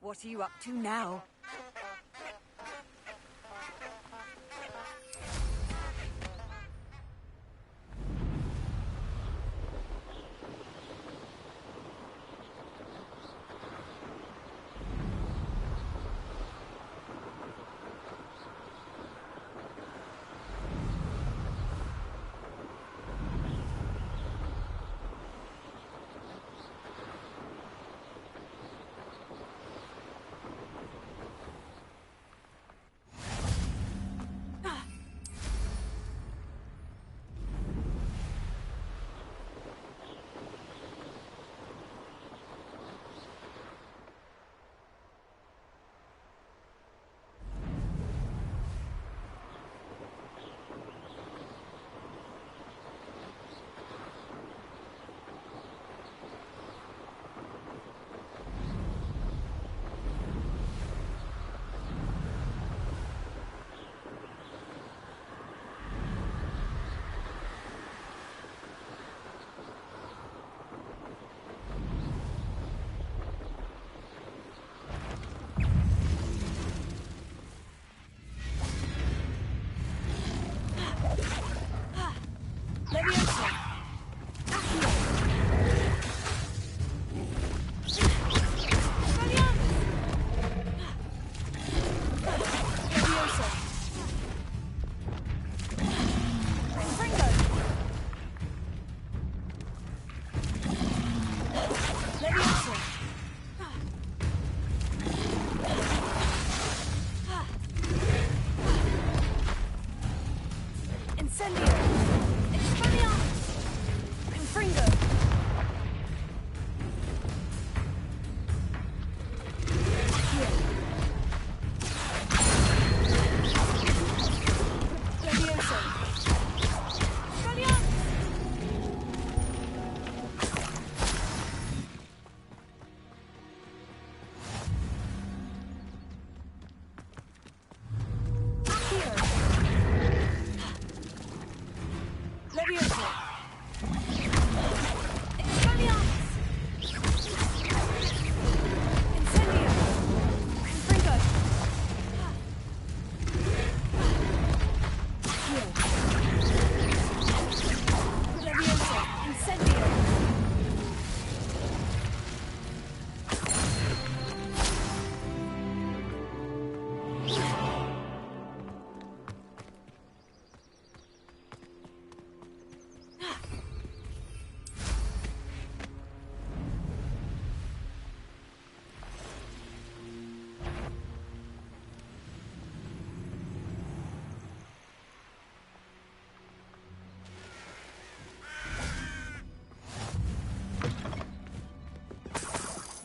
What are you up to now?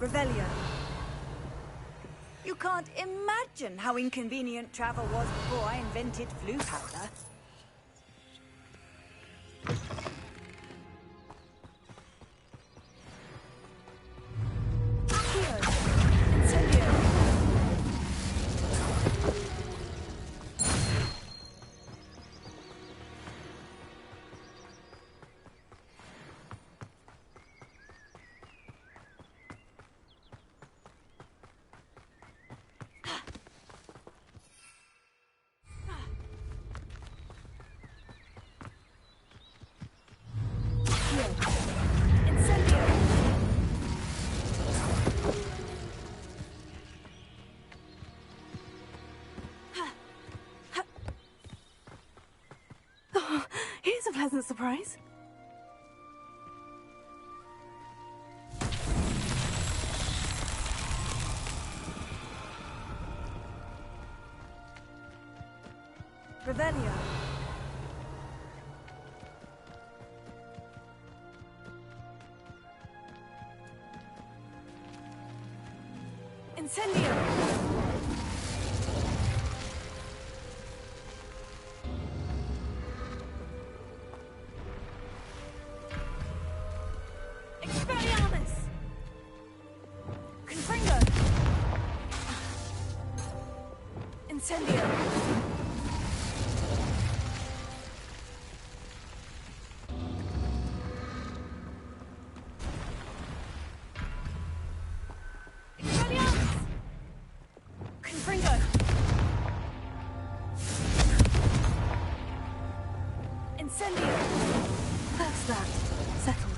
Revelio. You can't imagine how inconvenient travel was before I invented flu powder. Here's a pleasant surprise. Revelio. Incendio! Incendio! Expelliarmus! Incendio! That's that. Settled.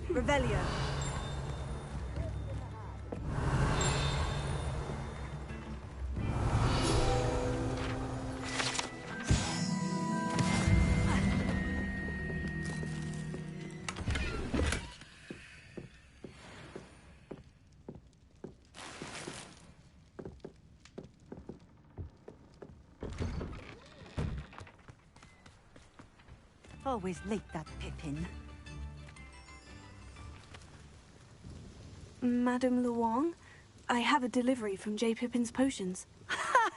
Revelio. Always late, that Pippin. Madame Luong, I have a delivery from J. Pippin's potions. Ha!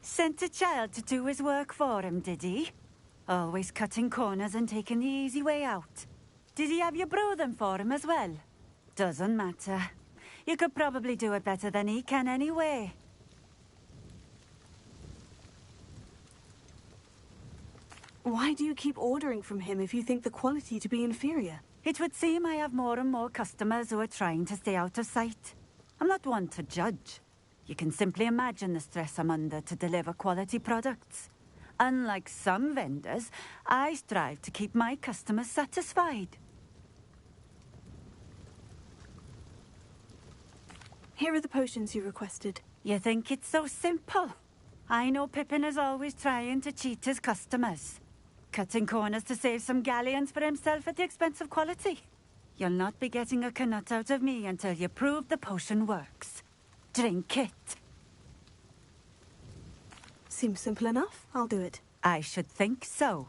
Sent a child to do his work for him, did he? Always cutting corners and taking the easy way out. Did he have you brew them for him as well? Doesn't matter. You could probably do it better than he can anyway. Why do you keep ordering from him if you think the quality to be inferior? It would seem I have more and more customers who are trying to stay out of sight. I'm not one to judge. You can simply imagine the stress I'm under to deliver quality products. Unlike some vendors, I strive to keep my customers satisfied. Here are the potions you requested. You think it's so simple? I know Pippin is always trying to cheat his customers. Cutting corners to save some galleons for himself at the expense of quality. You'll not be getting a canut out of me until you prove the potion works. Drink it. Seems simple enough. I'll do it. I should think so.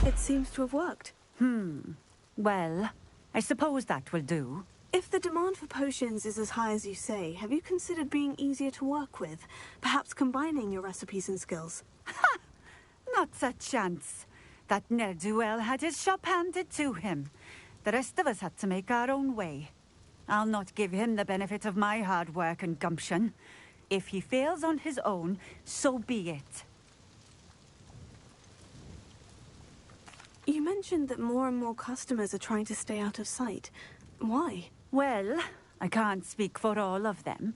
It seems to have worked. Well, I suppose that will do. If the demand for potions is as high as you say, have you considered being easier to work with? Perhaps combining your recipes and skills? Ha! Not a chance. That ne'er-do-well had his shop handed to him. The rest of us had to make our own way. I'll not give him the benefit of my hard work and gumption. If he fails on his own, so be it. You mentioned that more and more customers are trying to stay out of sight. Why? Well, I can't speak for all of them,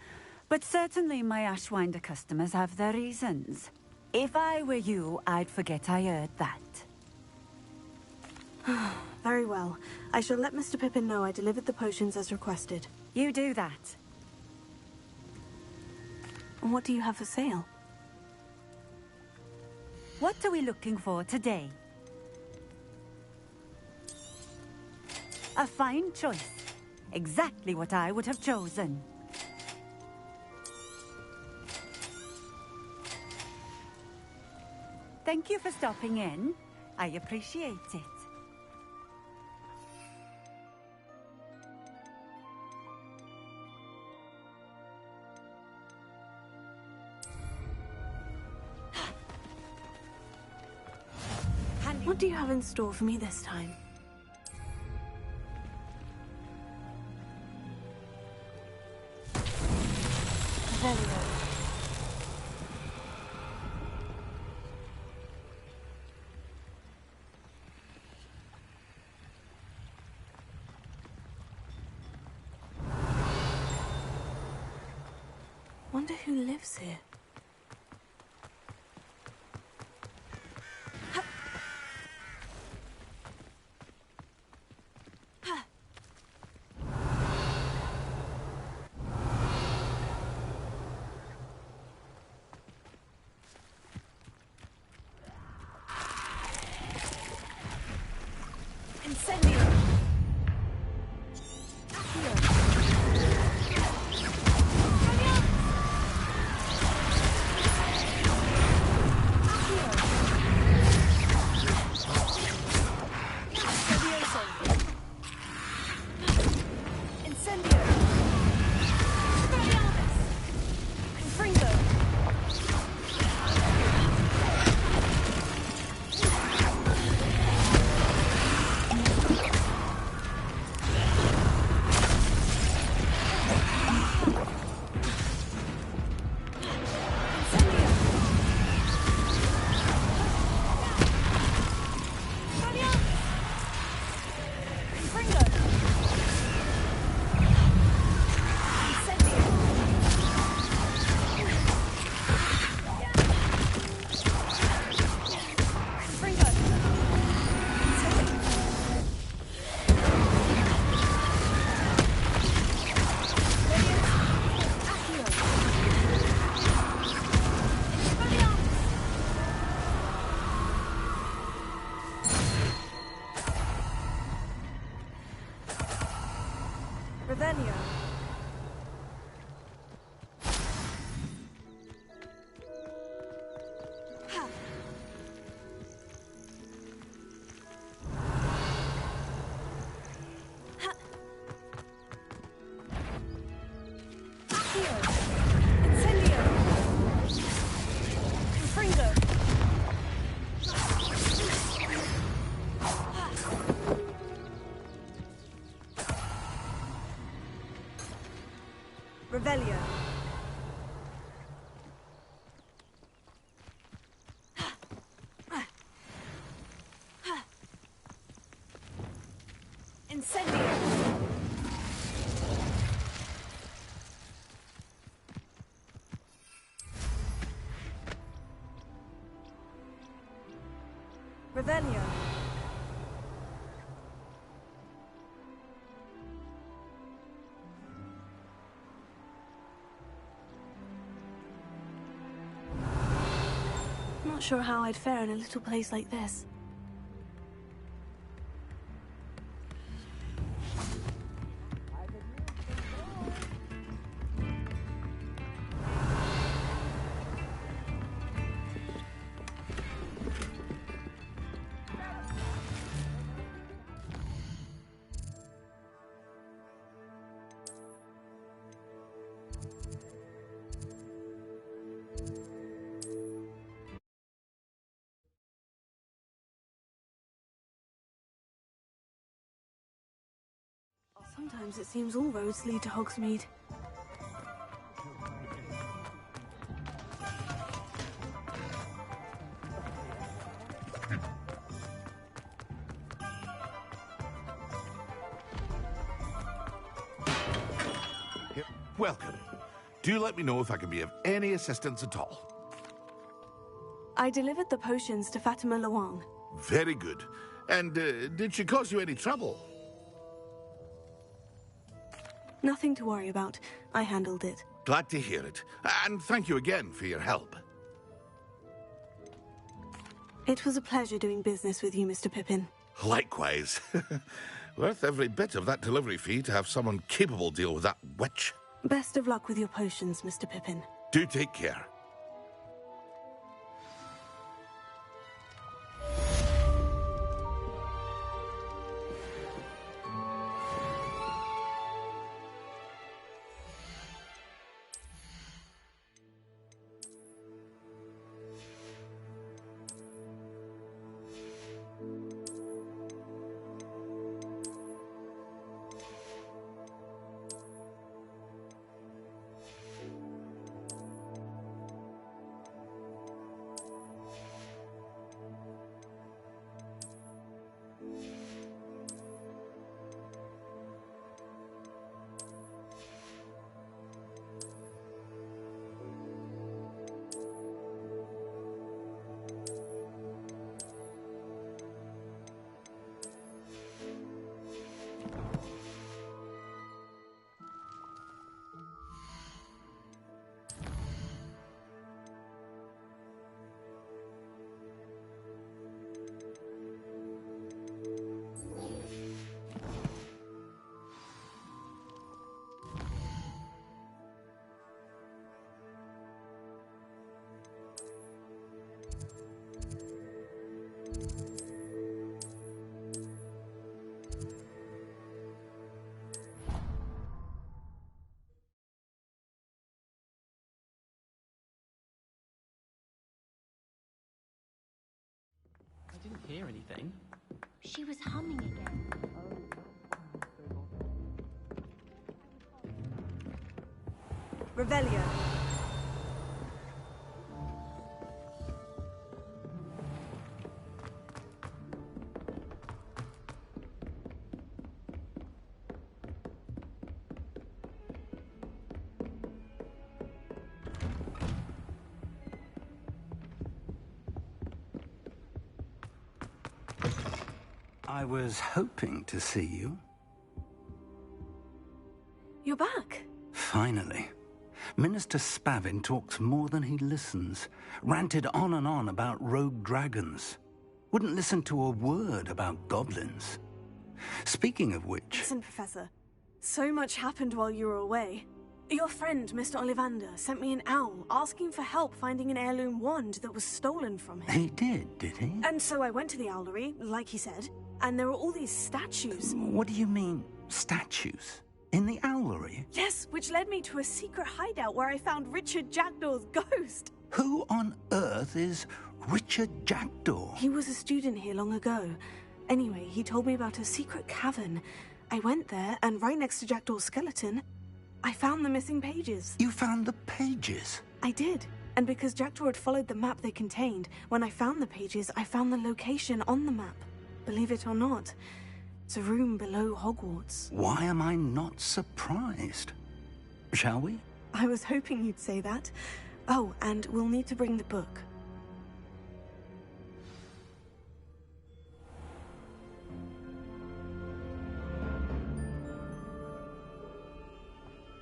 but certainly my Ashwinder customers have their reasons. If I were you, I'd forget I heard that. Very well. I shall let Mr. Pippin know I delivered the potions as requested. You do that. What do you have for sale? What are we looking for today? A fine choice. Exactly what I would have chosen. Thank you for stopping in. I appreciate it. What do you have in store for me this time? Velio. Wonder who lives here. Revelio. Incendio. Revelio. Not sure how I'd fare in a little place like this. Sometimes it seems all roads lead to Hogsmeade. Welcome. Do let me know if I can be of any assistance at all. I delivered the potions to Fatima Luang. Very good. And did she cause you any trouble? Nothing to worry about. I handled it. Glad to hear it. And thank you again for your help. It was a pleasure doing business with you, Mr. Pippin. Likewise. Worth every bit of that delivery fee to have someone capable deal with that witch. Best of luck with your potions, Mr. Pippin. Do take care. hear anything. She was humming again. Revelio. I was hoping to see you. You're back. Finally. Minister Spavin talks more than he listens. Ranted on and on about rogue dragons. Wouldn't listen to a word about goblins. Speaking of which... Listen, Professor. So much happened while you were away. Your friend, Mr. Ollivander, sent me an owl asking for help finding an heirloom wand that was stolen from him. He did he? And so I went to the owlery, like he said, and there were all these statues. What do you mean, statues? In the owlery? Yes, which led me to a secret hideout where I found Richard Jackdaw's ghost. Who on earth is Richard Jackdaw? He was a student here long ago. Anyway, he told me about a secret cavern. I went there, and right next to Jackdaw's skeleton, I found the missing pages. You found the pages? I did. And because Jackdaw had followed the map they contained, when I found the pages, I found the location on the map. Believe it or not, it's a room below Hogwarts. Why am I not surprised? Shall we? I was hoping you'd say that. Oh, and we'll need to bring the book.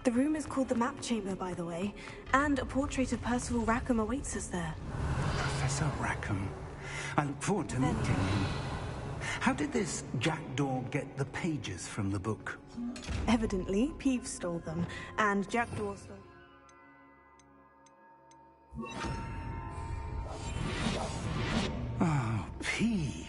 The room is called the Map Chamber, by the way, and a portrait of Percival Rackham awaits us there. Professor Rackham. I look forward to meeting him. How did this Jackdaw get the pages from the book? Evidently, Peeves stole them, and Jackdaw stole... Oh, Peeves.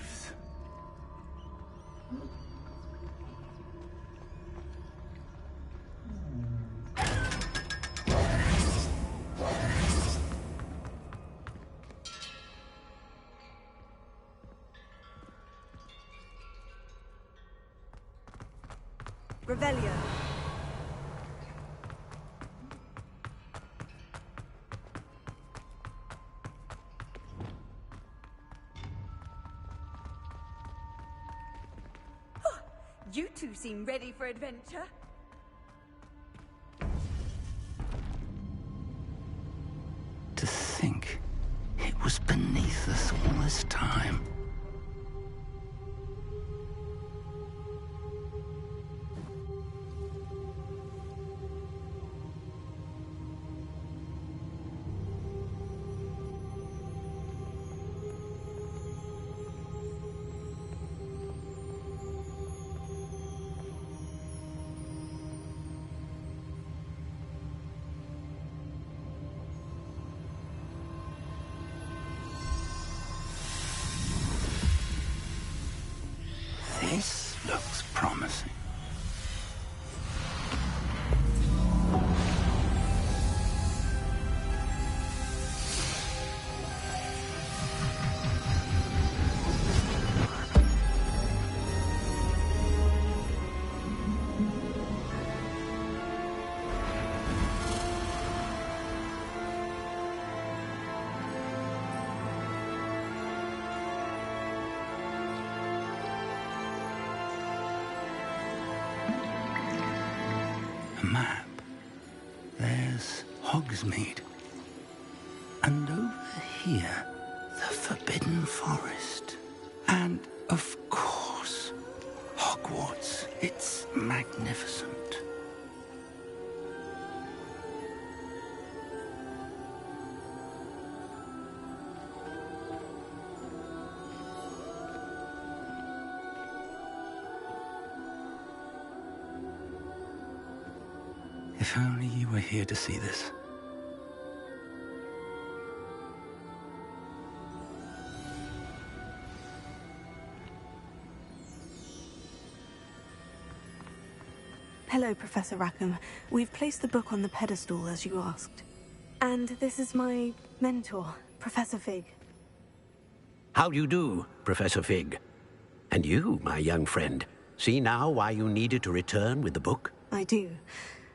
Revelio. You two seem ready for adventure. To think it was beneath us all this time. This looks promising. Map. There's Hogsmeade. And over here, the Forbidden Forest. And, of course, Hogwarts. It's magnificent. If only you were here to see this. Hello, Professor Rackham. We've placed the book on the pedestal, as you asked. And this is my mentor, Professor Fig. How do you do, Professor Fig? And you, my young friend, see now why you needed to return with the book? I do.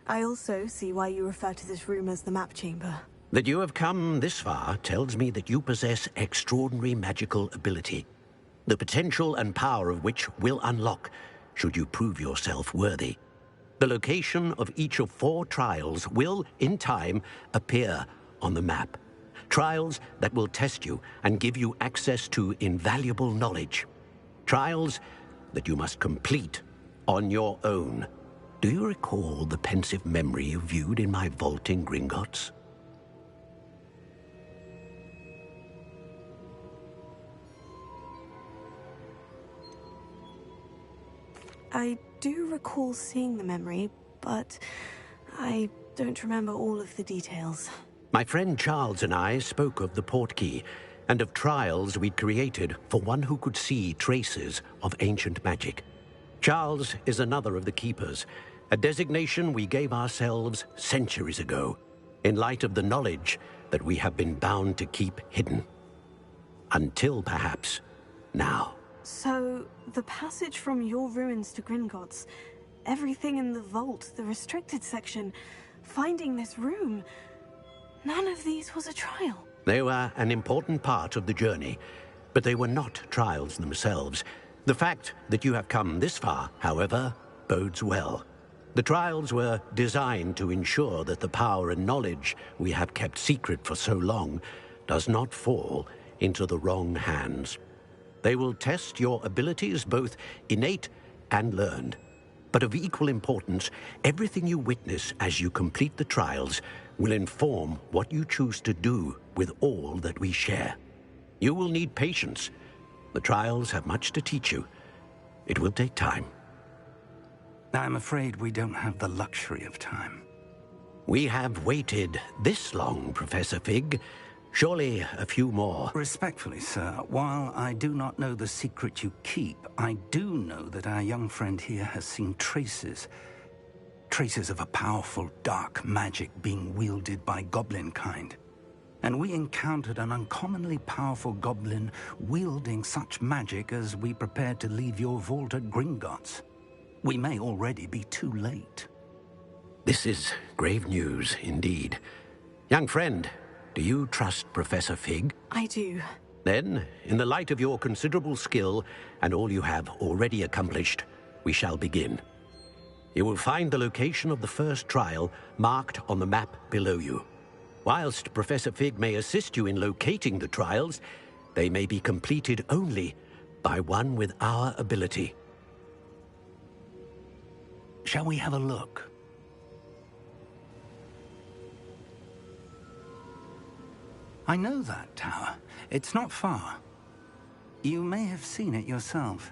I also see why you refer to this room as the map chamber. That you have come this far tells me that you possess extraordinary magical ability, the potential and power of which will unlock should you prove yourself worthy. The location of each of 4 trials will, in time, appear on the map. Trials that will test you and give you access to invaluable knowledge. Trials that you must complete on your own. Do you recall the pensive memory you viewed in my vault in Gringotts? I do recall seeing the memory, but I don't remember all of the details. My friend Charles and I spoke of the portkey and of trials we'd created for one who could see traces of ancient magic. Charles is another of the keepers, a designation we gave ourselves centuries ago, in light of the knowledge that we have been bound to keep hidden. Until, perhaps, now. So, the passage from your ruins to Gringotts, everything in the vault, the restricted section, finding this room, none of these was a trial. They were an important part of the journey, but they were not trials themselves. The fact that you have come this far, however, bodes well. The trials were designed to ensure that the power and knowledge we have kept secret for so long does not fall into the wrong hands. They will test your abilities, both innate and learned. But of equal importance, everything you witness as you complete the trials will inform what you choose to do with all that we share. You will need patience. The trials have much to teach you. It will take time. I'm afraid we don't have the luxury of time. We have waited this long, Professor Fig. Surely a few more. Respectfully, sir, while I do not know the secret you keep, I do know that our young friend here has seen traces of a powerful dark magic being wielded by goblin kind. And we encountered an uncommonly powerful goblin wielding such magic as we prepared to leave your vault at Gringotts. We may already be too late. This is grave news indeed. Young friend, do you trust Professor Fig? I do. Then, in the light of your considerable skill and all you have already accomplished, we shall begin. You will find the location of the first trial marked on the map below you. Whilst Professor Fig may assist you in locating the trials, they may be completed only by one with our ability. Shall we have a look? I know that tower. It's not far. You may have seen it yourself.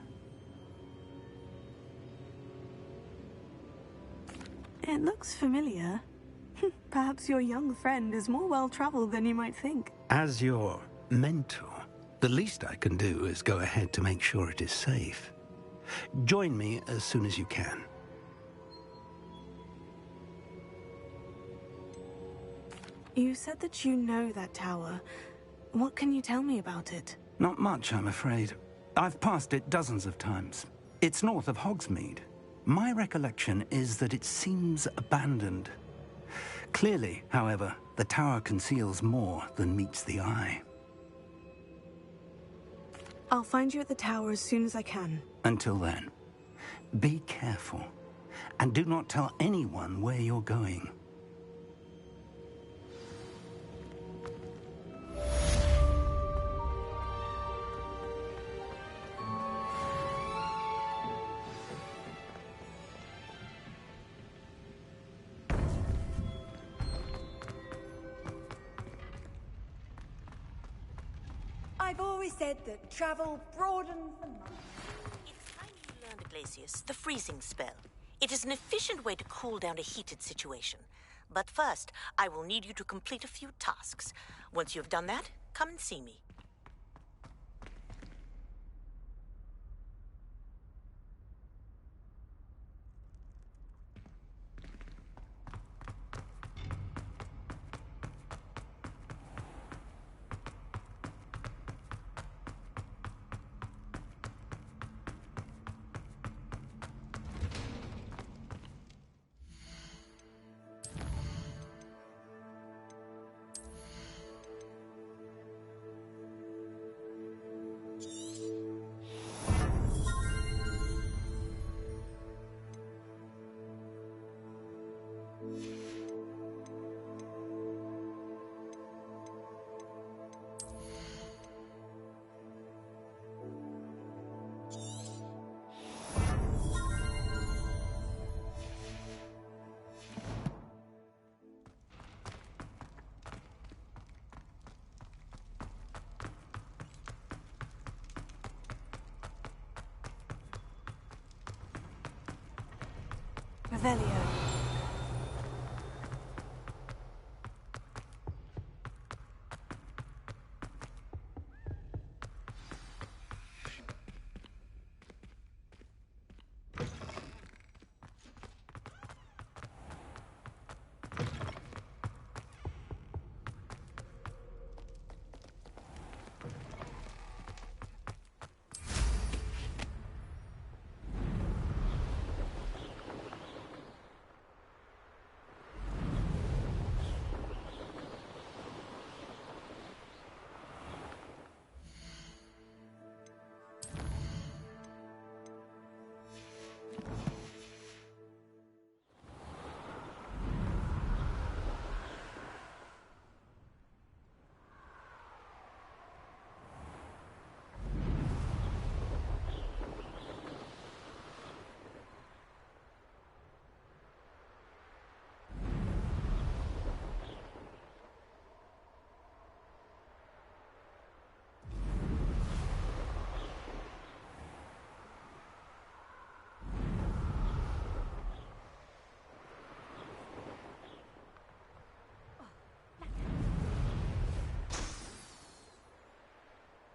It looks familiar. Perhaps your young friend is more well-traveled than you might think. As your mentor, the least I can do is go ahead to make sure it is safe. Join me as soon as you can. You said that you know that tower. What can you tell me about it? Not much, I'm afraid. I've passed it dozens of times. It's north of Hogsmeade. My recollection is that it seems abandoned. Clearly, however, the tower conceals more than meets the eye. I'll find you at the tower as soon as I can. Until then, be careful, and do not tell anyone where you're going. I've always said that travel broadens the mind. It's time you learned, Glacius, the freezing spell. It is an efficient way to cool down a heated situation. But first, I will need you to complete a few tasks. Once you have done that, come and see me. Revelio.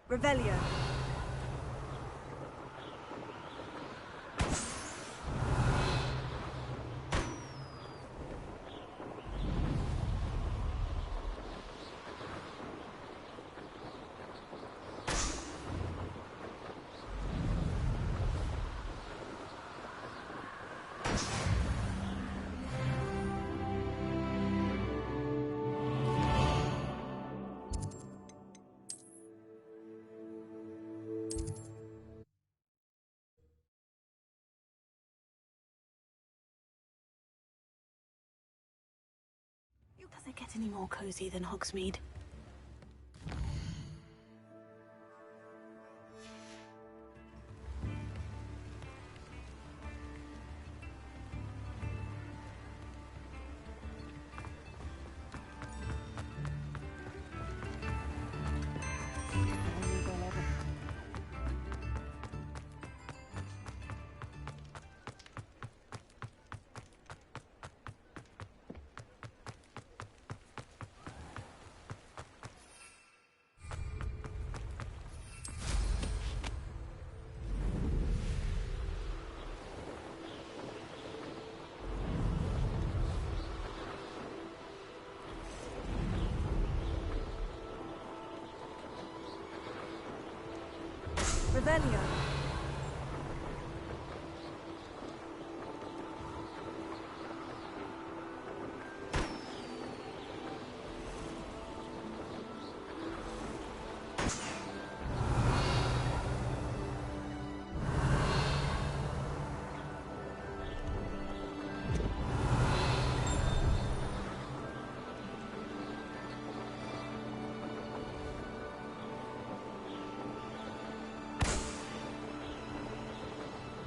Revelio. Does it get any more cozy than Hogsmeade? Revelio.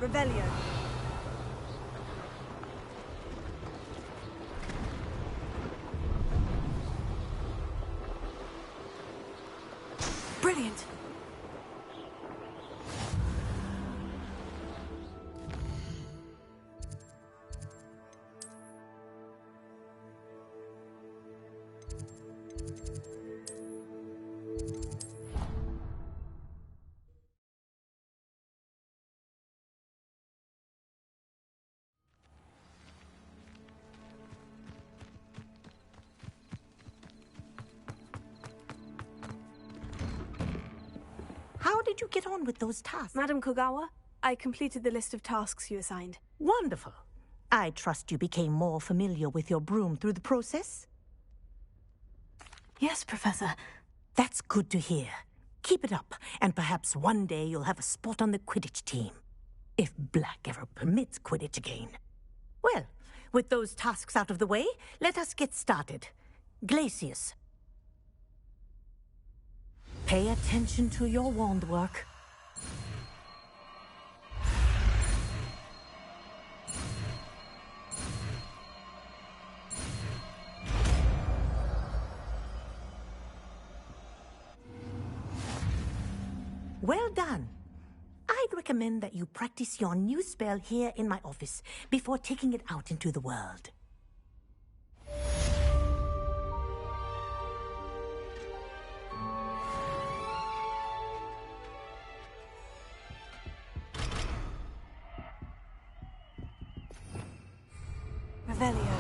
Revelio. Brilliant. How did you get on with those tasks? Madam Kogawa, I completed the list of tasks you assigned. Wonderful. I trust you became more familiar with your broom through the process? Yes, Professor. That's good to hear. Keep it up, and perhaps one day you'll have a spot on the Quidditch team. If Black ever permits Quidditch again. Well, with those tasks out of the way, let us get started. Glacius. Pay attention to your wand work. Well done. I'd recommend recommend that you practice your new spell here in my office before taking it out into the world. Revelio.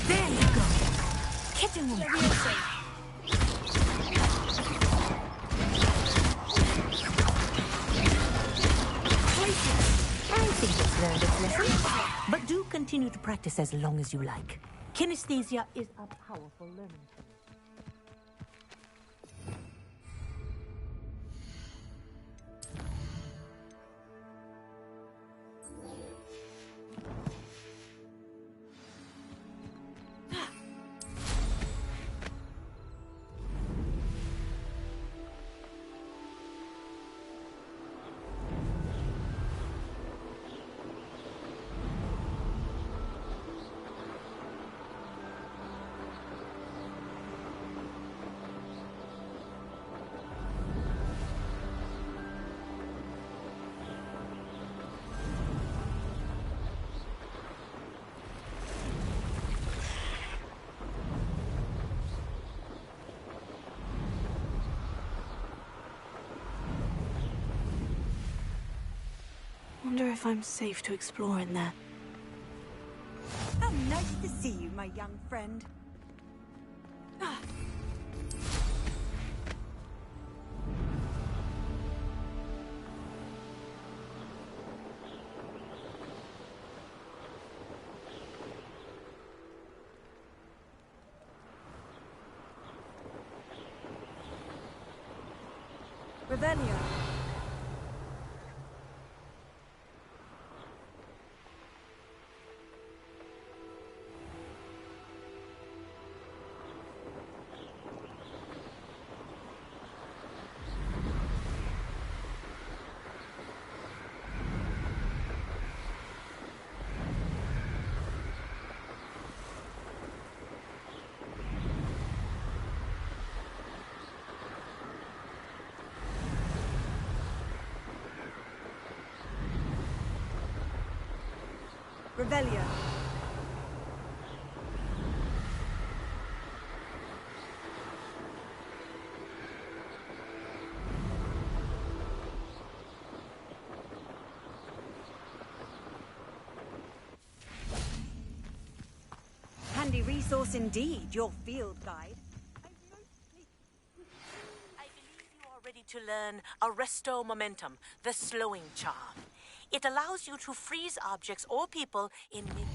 There you go. Kitchen room. I think it's learned its lesson. But do continue to practice as long as you like. Kinesthesia is a powerful learning tool. Wonder if I'm safe to explore in there. How nice to see you, my young friend. Revelio. Revelio. Handy resource indeed, your field guide. I believe you are ready to learn Arresto Momentum, the slowing charm. It allows you to freeze objects or people in mid...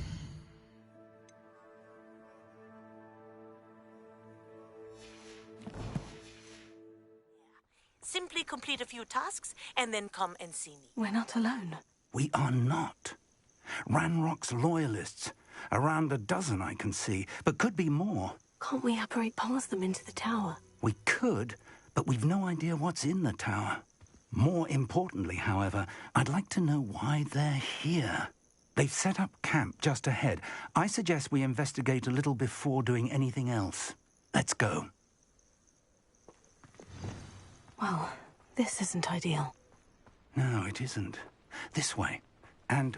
Simply complete a few tasks and then come and see me. We're not alone. We are not. Ranrock's loyalists. Around a dozen I can see, but could be more. Can't we apparate past them into the tower? We could, but we've no idea what's in the tower. More importantly, however, I'd like to know why they're here. They've set up camp just ahead. I suggest we investigate a little before doing anything else. Let's go. Well, this isn't ideal. No, it isn't. This way. And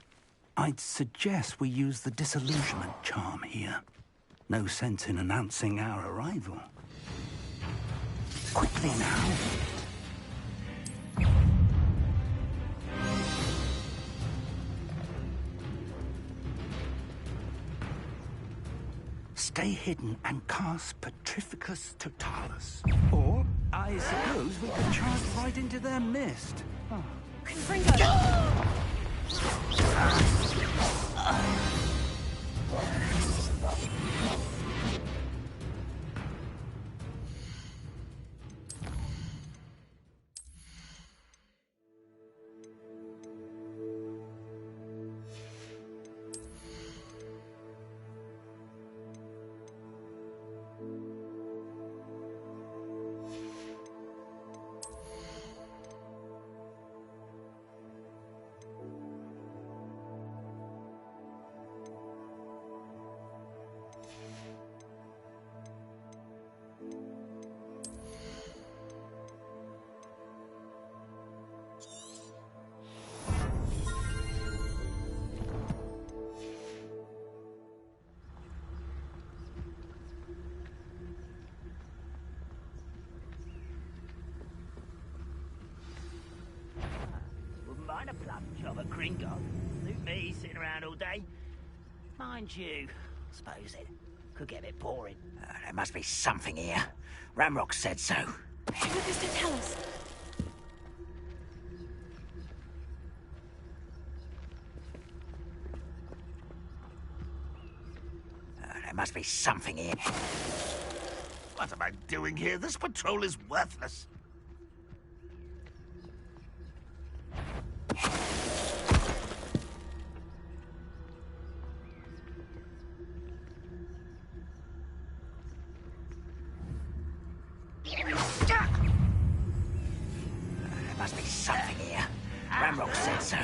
I'd suggest we use the disillusionment charm here. No sense in announcing our arrival. Quickly now. Stay hidden and cast Petrificus Totalis. Or, I suppose we could charge right into their mist. Oh. Job at Gringotts. Suit me, sitting around all day. Mind you, I suppose it could get a bit boring. There must be something here. Ramrock said so. What does it tell us? There must be something here. What am I doing here? This patrol is worthless. There must be something here. Ramrock said so.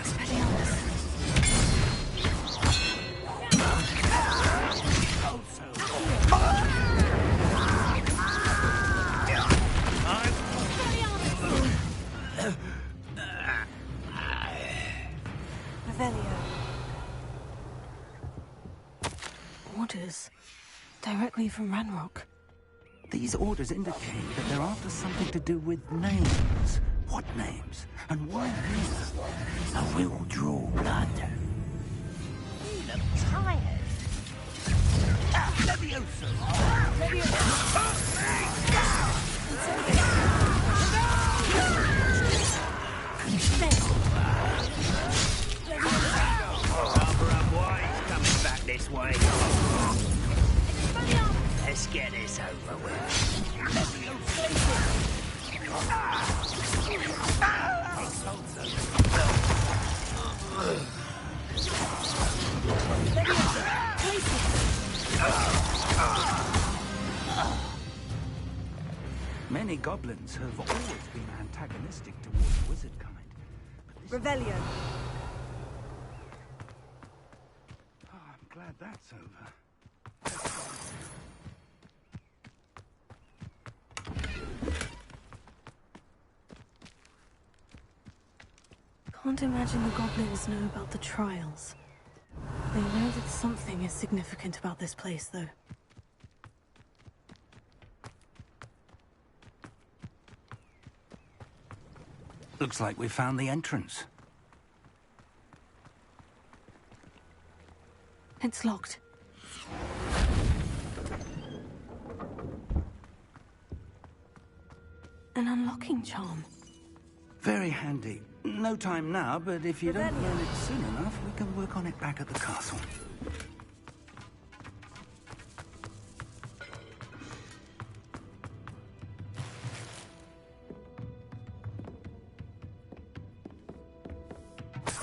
Orders. Directly from Ranrock. These orders indicate that they're after something to do with names. What names? And why here? I will draw blood. You look tired. Coming back this way. Let's get this over with. Many goblins have always been antagonistic towards wizard kind. Revelio. Oh, I'm glad that's over. Can't imagine the goblins know about the trials. They know that something is significant about this place, though. Looks like we found the entrance. It's locked. An unlocking charm. Very handy. No time now, but if you don't learn it soon enough, we can work on it back at the castle.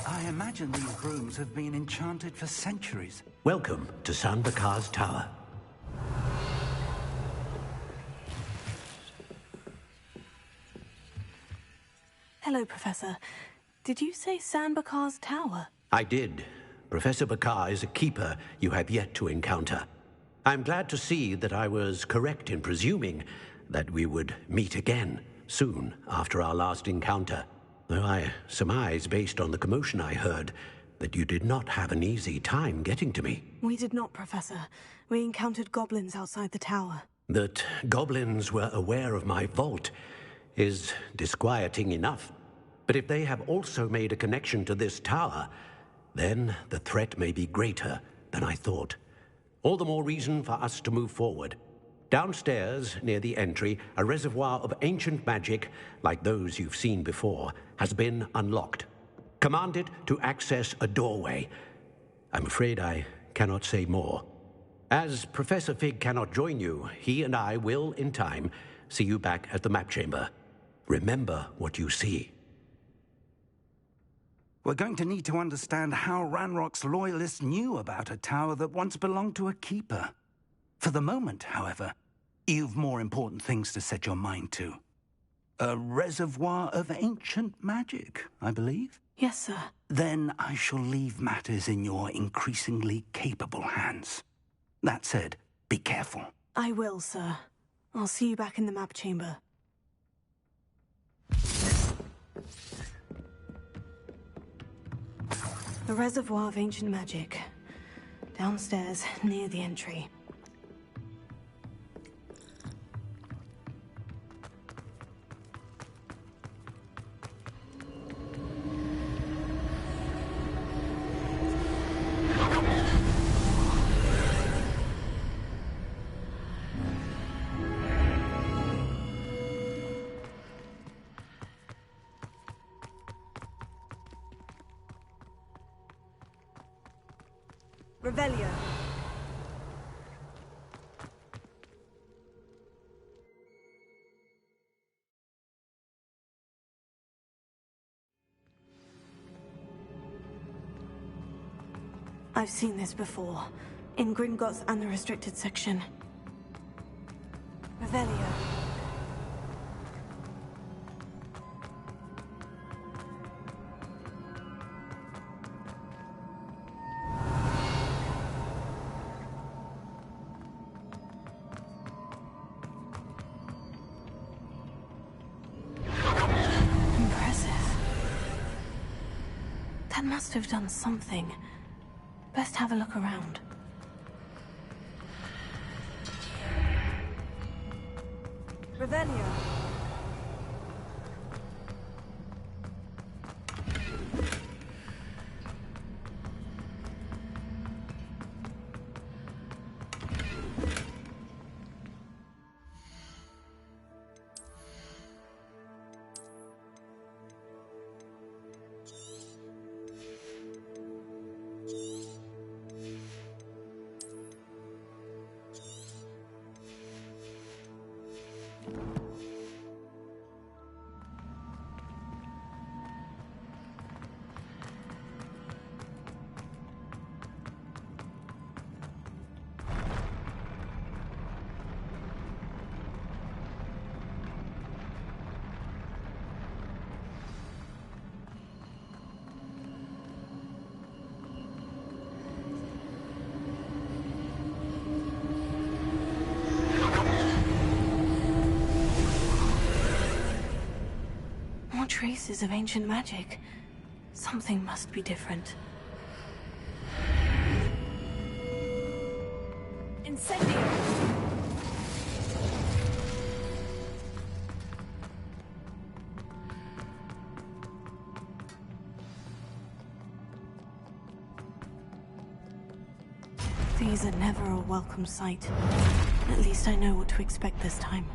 I imagine these rooms have been enchanted for centuries. Welcome to San Bakar's Tower. Hello, Professor. Did you say San Bakar's Tower? I did. Professor Bakar is a keeper you have yet to encounter. I'm glad to see that I was correct in presuming that we would meet again soon after our last encounter. Though I surmise, based on the commotion I heard, that you did not have an easy time getting to me. We did not, Professor. We encountered goblins outside the tower. That goblins were aware of my vault is disquieting enough. But if they have also made a connection to this tower, then the threat may be greater than I thought. All the more reason for us to move forward. Downstairs, near the entry, a reservoir of ancient magic, like those you've seen before, has been unlocked. Command it to access a doorway. I'm afraid I cannot say more. As Professor Fig cannot join you, he and I will, in time, see you back at the map chamber. Remember what you see. We're going to need to understand how Ranrock's loyalists knew about a tower that once belonged to a keeper. For the moment, however, you've more important things to set your mind to. A reservoir of ancient magic, I believe? Yes, sir. Then I shall leave matters in your increasingly capable hands. That said, be careful. I will, sir. I'll see you back in the map chamber. The reservoir of ancient magic. Downstairs, near the entry. Revelio. I've seen this before, in Gringotts and the restricted section. Revelio. Impressive. That must have done something. Best have a look around. Revelio. More traces of ancient magic. Something must be different. Incendio. These are never a welcome sight. At least I know what to expect this time.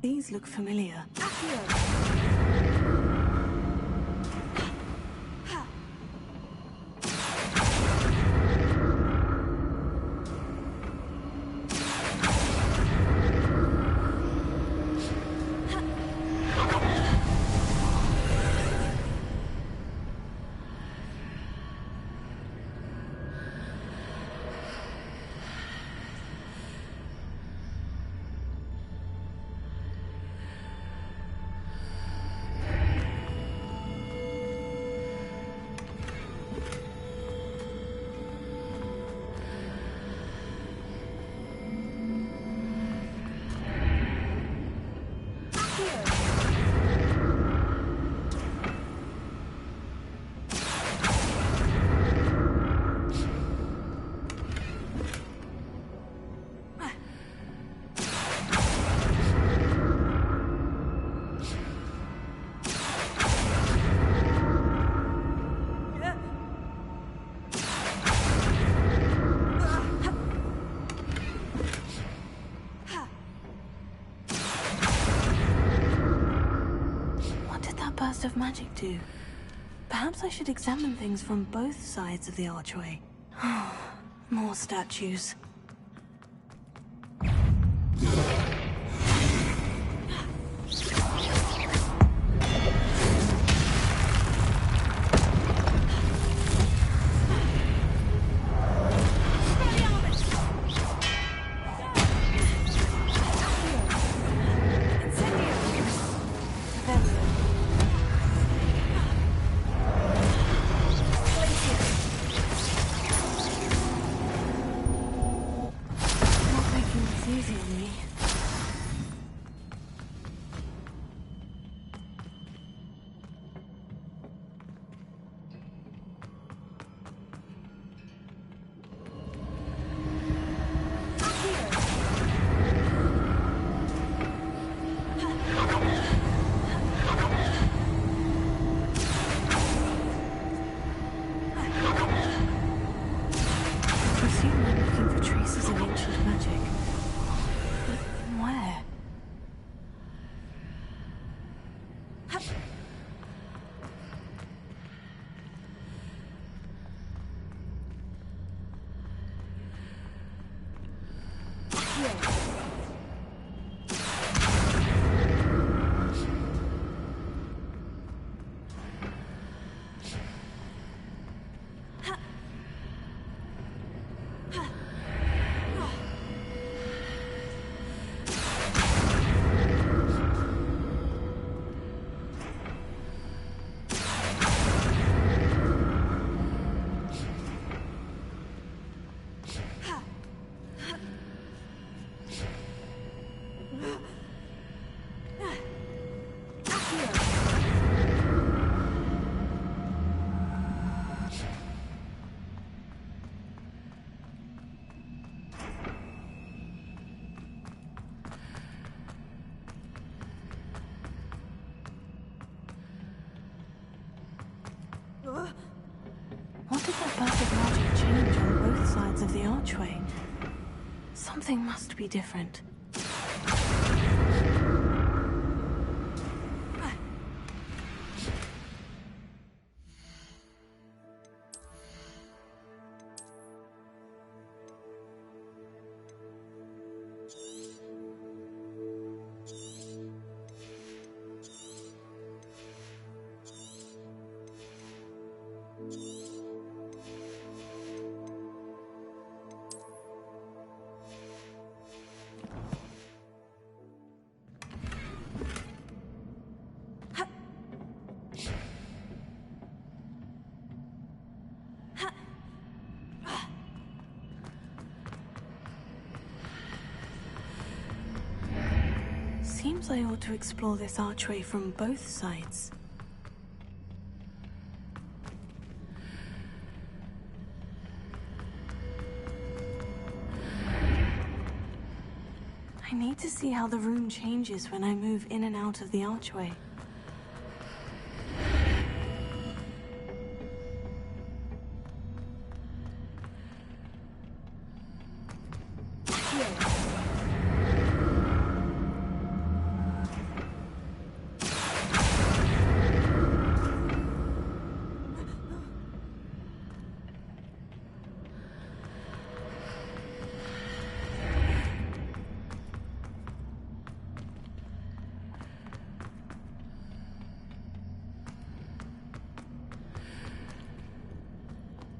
These look familiar. Burst of magic do? Perhaps I should examine things from both sides of the archway. More statues. archway. Something must be different. Seems I ought to explore this archway from both sides. I need to see how the room changes when I move in and out of the archway.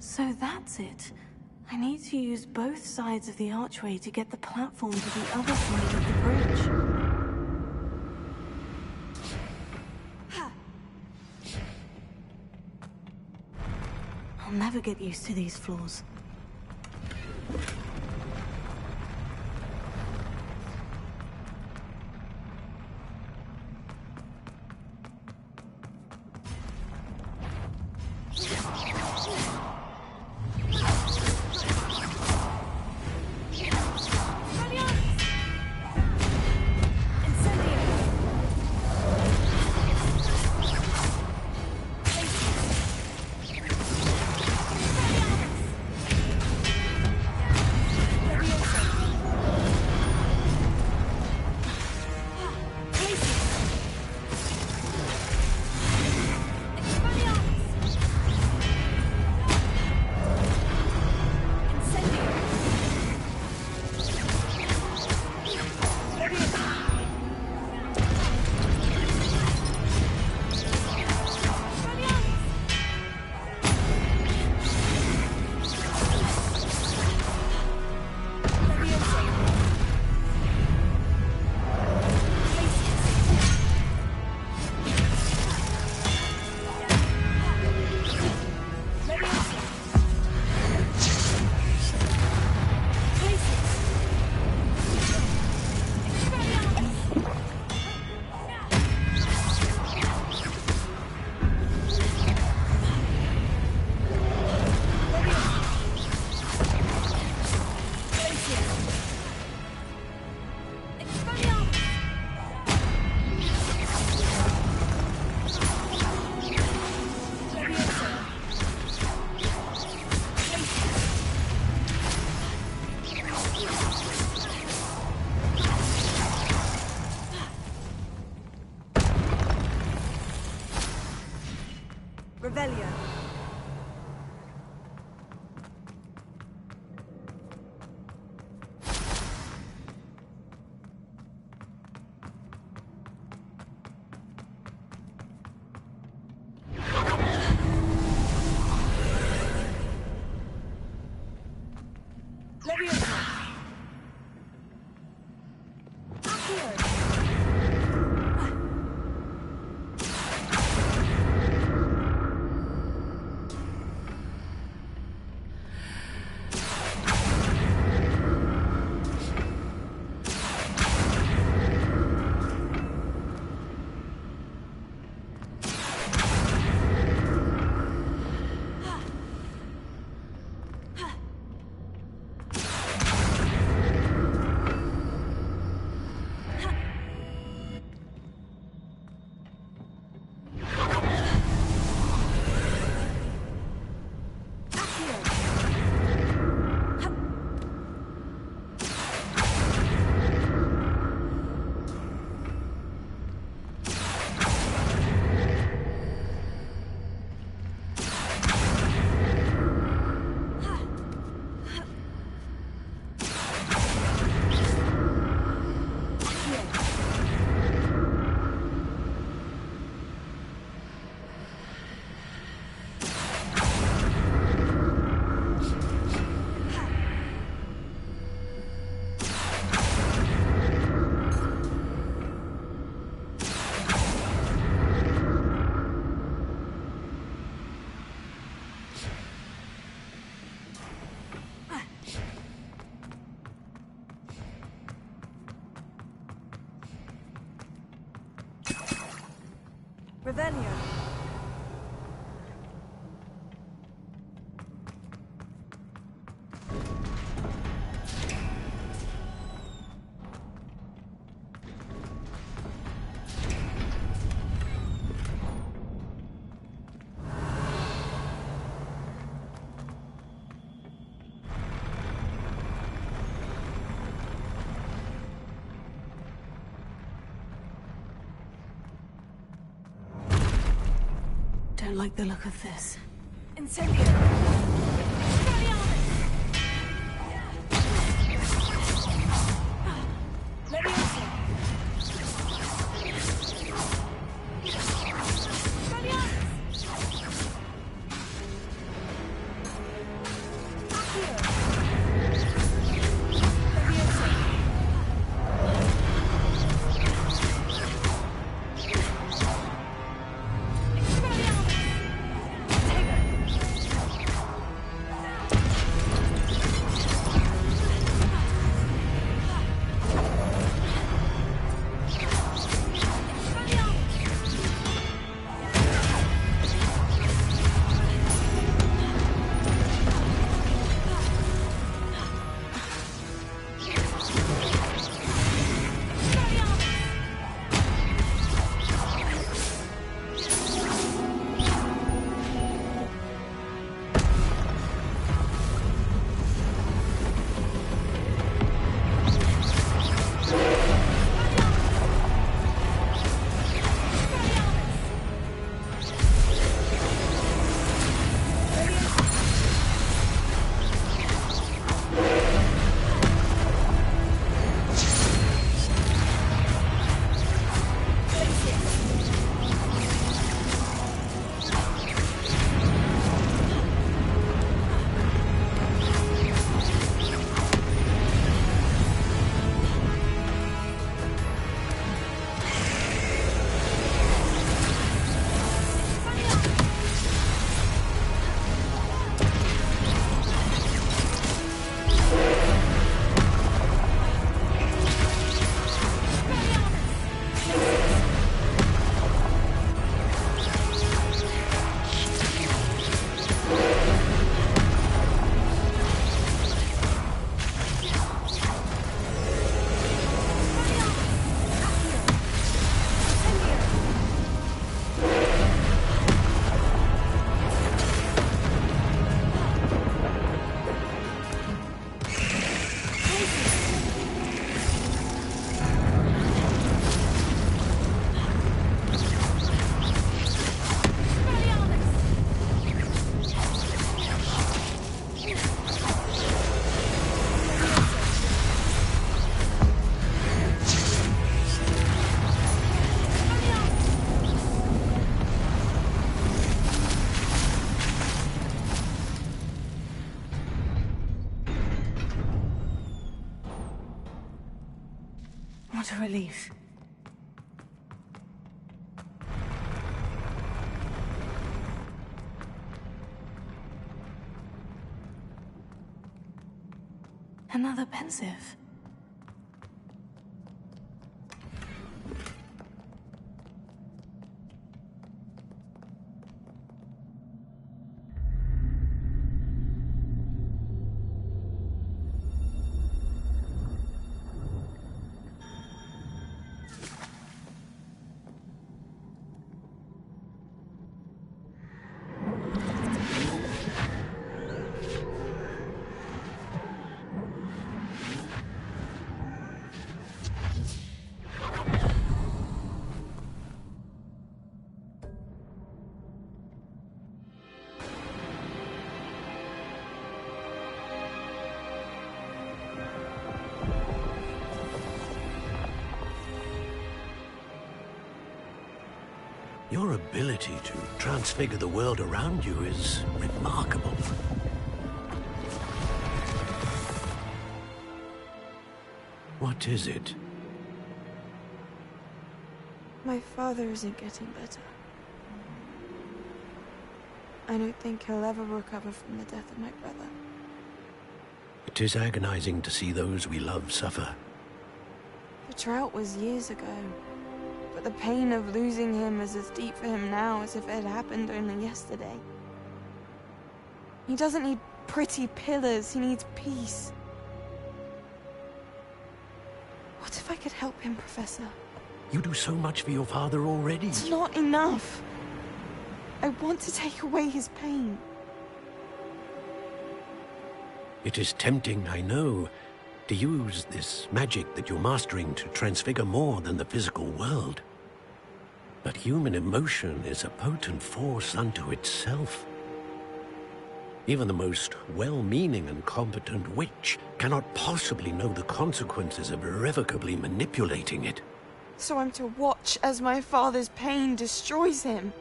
So that's it. I need to use both sides of the archway to get the platform to the other side of the bridge. I'll never get used to these floors. Revelio. Revelio. Don't like the look of this. Incendio. Leviosa. What a relief. Another pensive. Your ability to transfigure the world around you is remarkable. What is it? My father isn't getting better. I don't think he'll ever recover from the death of my brother. It is agonizing to see those we love suffer. The drought was years ago, but The pain of losing him is as deep for him now as if it had happened only yesterday. He doesn't need pretty pillars, he needs peace. What if I could help him, Professor? You do so much for your father already. It's not enough. I want to take away his pain. It is tempting, I know, to use this magic that you're mastering to transfigure more than the physical world. But human emotion is a potent force unto itself. Even the most well-meaning and competent witch cannot possibly know the consequences of irrevocably manipulating it. So I'm to watch as my father's pain destroys him.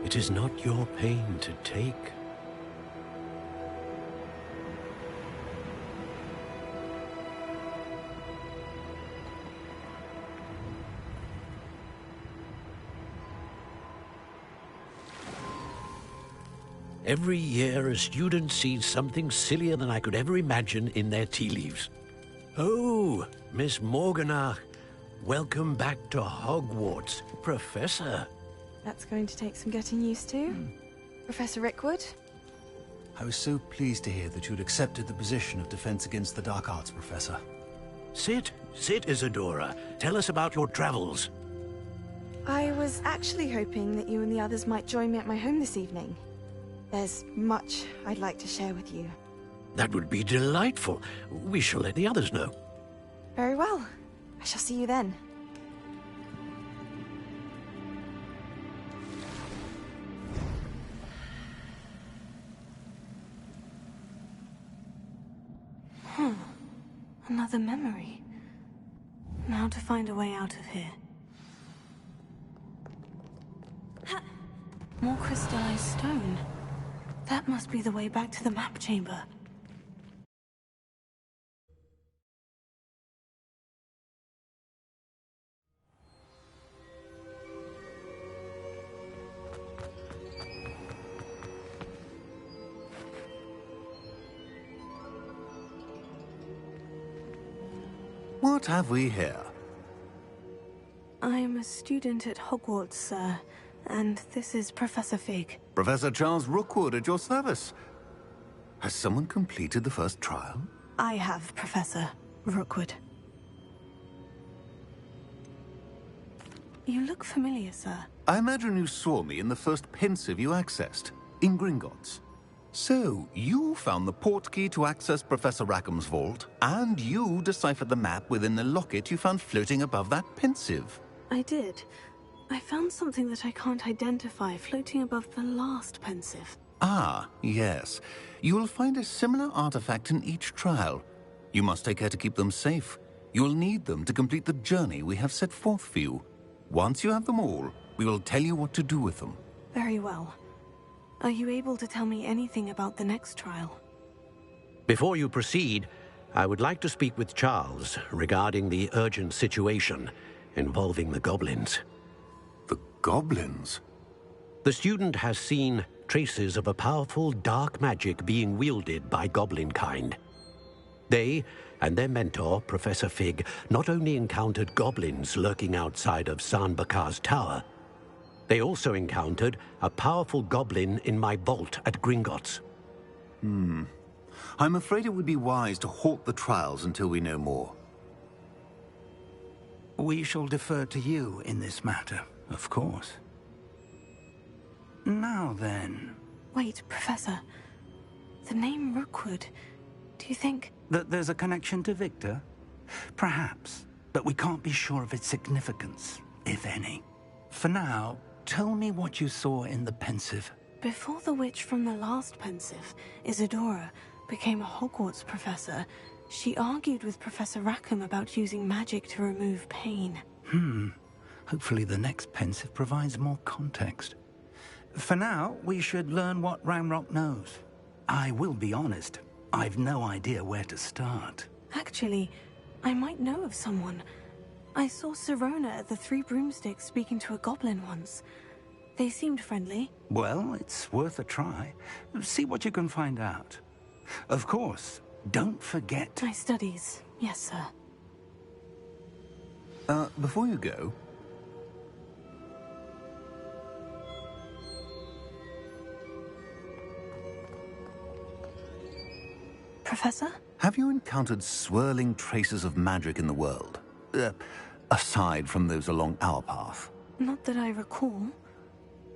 It is not your pain to take. Every year, a student sees something sillier than I could ever imagine in their tea leaves. Oh, Miss Morganach, welcome back to Hogwarts, Professor. That's going to take some getting used to. Professor Rickwood? I was so pleased to hear that you'd accepted the position of Defense Against the Dark Arts, Professor. Sit, Isadora. Tell us about your travels. I was actually hoping that you and the others might join me at my home this evening. There's much I'd like to share with you. That would be delightful. We shall let the others know. Very well. I shall see you then. Another memory. Now to find a way out of here. More crystallized stone. That must be the way back to the map chamber. What have we here? I'm a student at Hogwarts, sir, and this is Professor Fig. Professor Charles Rookwood at your service. Has someone completed the first trial? I have, Professor Rookwood. You look familiar, sir. I imagine you saw me in the first pensive you accessed, in Gringotts. So, you found the portkey to access Professor Rackham's vault, and you deciphered the map within the locket you found floating above that pensive. I did. I found something that I can't identify floating above the last pensive. Ah, yes. You will find a similar artifact in each trial. You must take care to keep them safe. You will need them to complete the journey we have set forth for you. Once you have them all, we will tell you what to do with them. Very well. Are you able to tell me anything about the next trial? Before you proceed, I would like to speak with Charles regarding the urgent situation involving the goblins. The goblins? The student has seen traces of a powerful dark magic being wielded by goblin kind. They and their mentor, Professor Fig, not only encountered goblins lurking outside of San Bakar's tower, they also encountered a powerful goblin in my vault at Gringotts. I'm afraid it would be wise to halt the trials until we know more. We shall defer to you in this matter, of course. Now then... Wait, Professor. The name Rookwood. Do you think... That there's a connection to Victor? Perhaps, but we can't be sure of its significance, if any. For now, tell me what you saw in the pensive. Before the witch from the last pensive, Isadora, became a Hogwarts professor, she argued with Professor Rackham about using magic to remove pain. Hopefully the next pensive provides more context. For now, we should learn what Ranrock knows. I will be honest, I've no idea where to start. Actually, I might know of someone. I saw Sirona at the Three Broomsticks speaking to a goblin once. They seemed friendly. Well, it's worth a try. See what you can find out. Of course, don't forget... My studies, yes, sir. Before you go... Professor? Have you encountered swirling traces of magic in the world? Aside from those along our path? Not that I recall.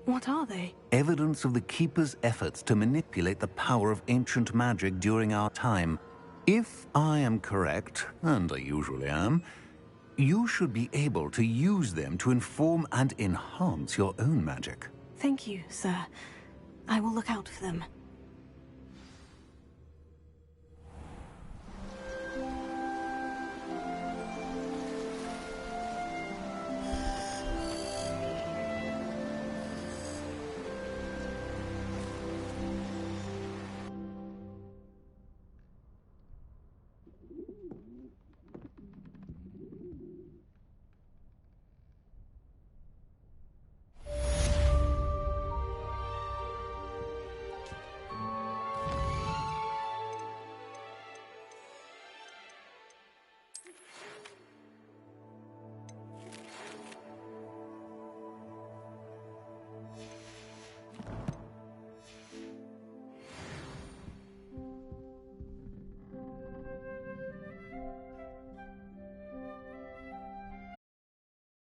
What are they? Evidence of the Keeper's efforts to manipulate the power of ancient magic during our time. If I am correct, and I usually am, you should be able to use them to inform and enhance your own magic. Thank you, sir. I will look out for them.